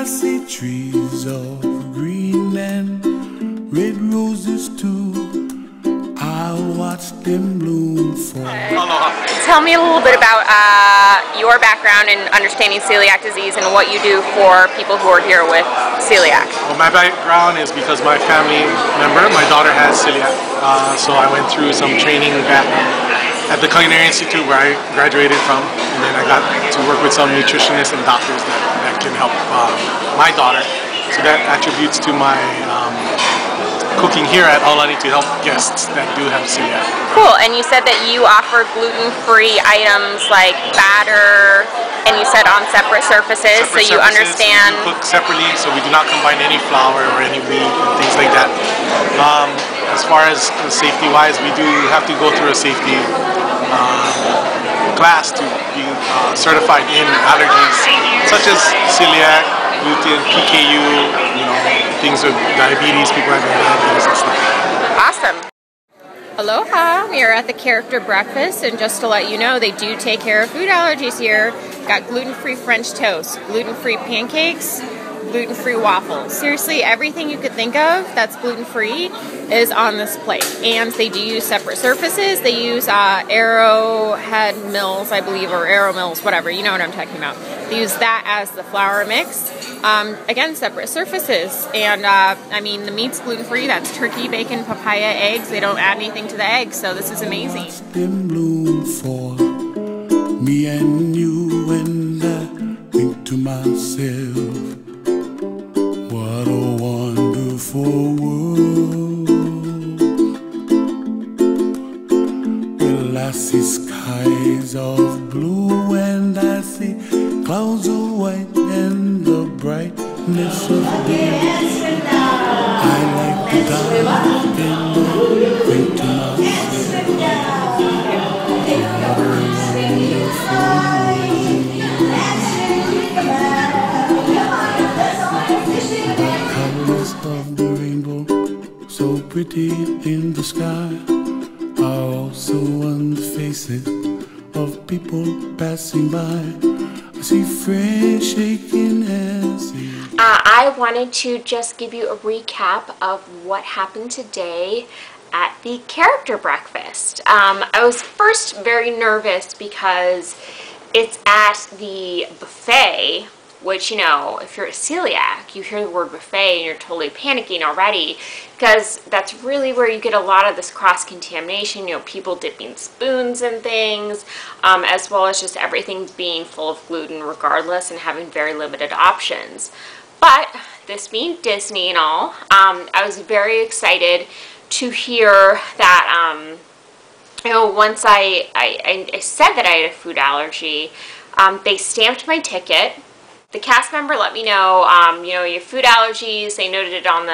see trees of green and red roses too. I watch them bloom for. Tell me a little bit about your background in understanding celiac disease and what you do for people who are here with celiac. Well, my background is because my family member, my daughter has celiac, so I went through some training back at the Culinary Institute where I graduated from, and then I got to work with some nutritionists and doctors that can help my daughter. So that attributes to my cooking here at Aulani to help guests that do have celiac. Cool, and you said that you offer gluten-free items like batter, and you said on separate surfaces, so you understand. We cook separately, so we do not combine any flour or any wheat and things like that. As far as safety-wise, we do have to go through a safety class to be certified in allergies such as celiac, gluten, PKU, things with diabetes, people having diabetes and stuff. Awesome. Aloha, we are at the Character Breakfast, and just to let you know, they do take care of food allergies here. Got gluten-free French toast, gluten-free pancakes, gluten-free waffles. Seriously, everything you could think of that's gluten-free is on this plate. And they do use separate surfaces. They use Arrowhead Mills, I believe, or Arrow Mills, whatever. You know what I'm talking about. They use that as the flour mix. Again, separate surfaces. And, I mean, the meat's gluten-free. That's turkey, bacon, papaya, eggs. They don't add anything to the eggs, so this is amazing. Them bloom for me and you, and I think to myself, what a wonderful world. Well, I see skies of blue and I see clouds of white and the brightness of day. I like to dive in the think to myself, of the rainbow, so pretty in the sky, are also on the faces of people passing by. I see friends shaking hands. I wanted to just give you a recap of what happened today at the Character Breakfast. I was first very nervous because it's at the buffet, which, you know, if you're a celiac, you hear the word buffet and you're totally panicking already, because that's really where you get a lot of this cross-contamination, you know, people dipping spoons and things, as well as just everything being full of gluten regardless and having very limited options. But this being Disney and all, I was very excited to hear that, you know, once I said that I had a food allergy, they stamped my ticket. The cast member let me know, you know, your food allergies. They noted it on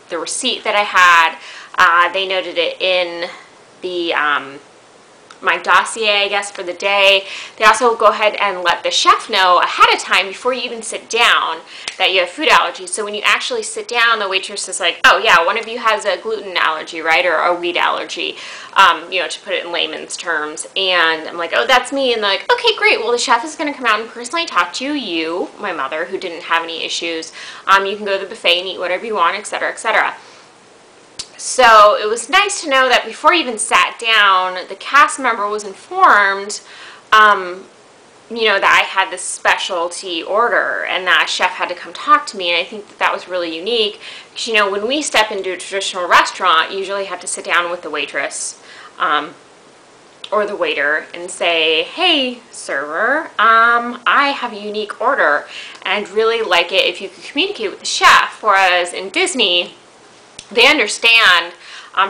the receipt that I had. They noted it in the my dossier, I guess, for the day. They also go ahead and let the chef know ahead of time before you even sit down that you have food allergies. So when you actually sit down, the waitress is like, oh yeah, one of you has a gluten allergy, right? Or a wheat allergy, you know, to put it in layman's terms. And I'm like, oh, that's me. And they're like, okay, great. Well, the chef is going to come out and personally talk to you, my mother, who didn't have any issues. You can go to the buffet and eat whatever you want, etc., etc. So it was nice to know that before I even sat down, the cast member was informed, you know, that I had this specialty order and that a chef had to come talk to me. And I think that that was really unique because, you know, when we step into a traditional restaurant, you usually have to sit down with the waitress or the waiter and say, hey, server, I have a unique order and I'd really like it if you could communicate with the chef. Whereas in Disney, they understand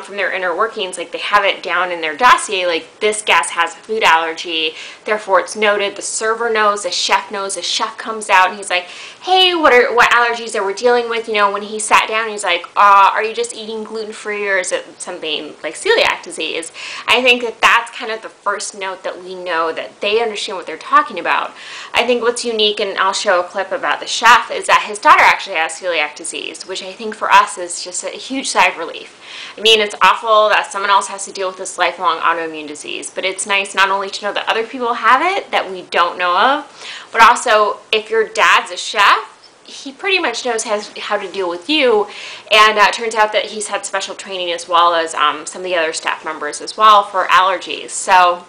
from their inner workings, like they have it down in their dossier, like this guest has a food allergy, therefore it's noted, the server knows, the chef knows, the chef comes out and he's like, hey, what allergies that we're dealing with? You know, when he sat down, he's like, are you just eating gluten-free or is it something like celiac disease? I think that that's kind of the first note that we know that they understand what they're talking about. I think what's unique, and I'll show a clip about the chef, is that his daughter actually has celiac disease, which I think for us is just a huge sigh of relief. I mean, it's awful that someone else has to deal with this lifelong autoimmune disease, but it's nice not only to know that other people have it that we don't know of, but also if your dad's a chef, he pretty much knows how to deal with you, and it turns out that he's had special training as well as some of the other staff members as well for allergies. So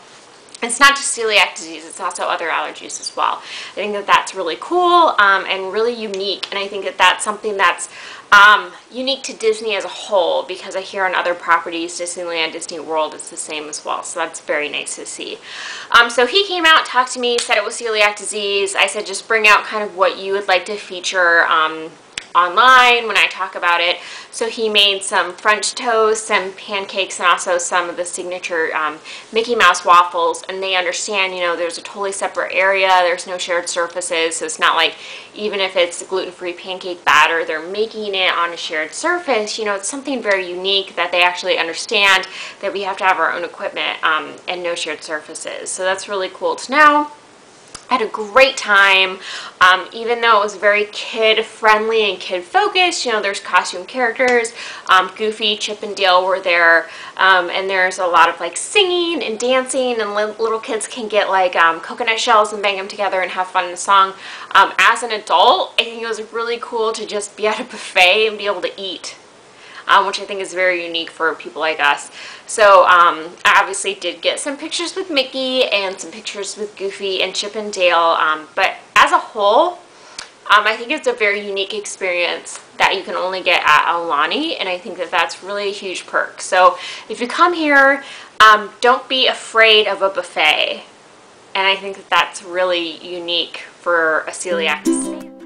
it's not just celiac disease, it's also other allergies as well. I think that that's really cool and really unique, and I think that that's something that's unique to Disney as a whole, because I hear on other properties, Disneyland, Disney World, it's the same as well, so that's very nice to see. So he came out, talked to me, said it was celiac disease. I said just bring out kind of what you would like to feature online when I talk about it. So he made some French toast, some pancakes, and also some of the signature Mickey Mouse waffles. And they understand, you know, there's a totally separate area, there's no shared surfaces, so it's not like even if it's gluten-free pancake batter, they're making it on a shared surface. You know, it's something very unique that they actually understand that we have to have our own equipment and no shared surfaces. So that's really cool to know. I had a great time, even though it was very kid-friendly and kid-focused. You know, there's costume characters. Goofy, Chip, and Dale were there, and there's a lot of like singing and dancing, and little kids can get like coconut shells and bang them together and have fun in the song. As an adult, I think it was really cool to just be at a buffet and be able to eat. Which I think is very unique for people like us. So I obviously did get some pictures with Mickey and some pictures with Goofy and Chip and Dale, but as a whole, I think it's a very unique experience that you can only get at Aulani, and I think that that's really a huge perk. So if you come here, don't be afraid of a buffet, and I think that that's really unique for a celiac disease.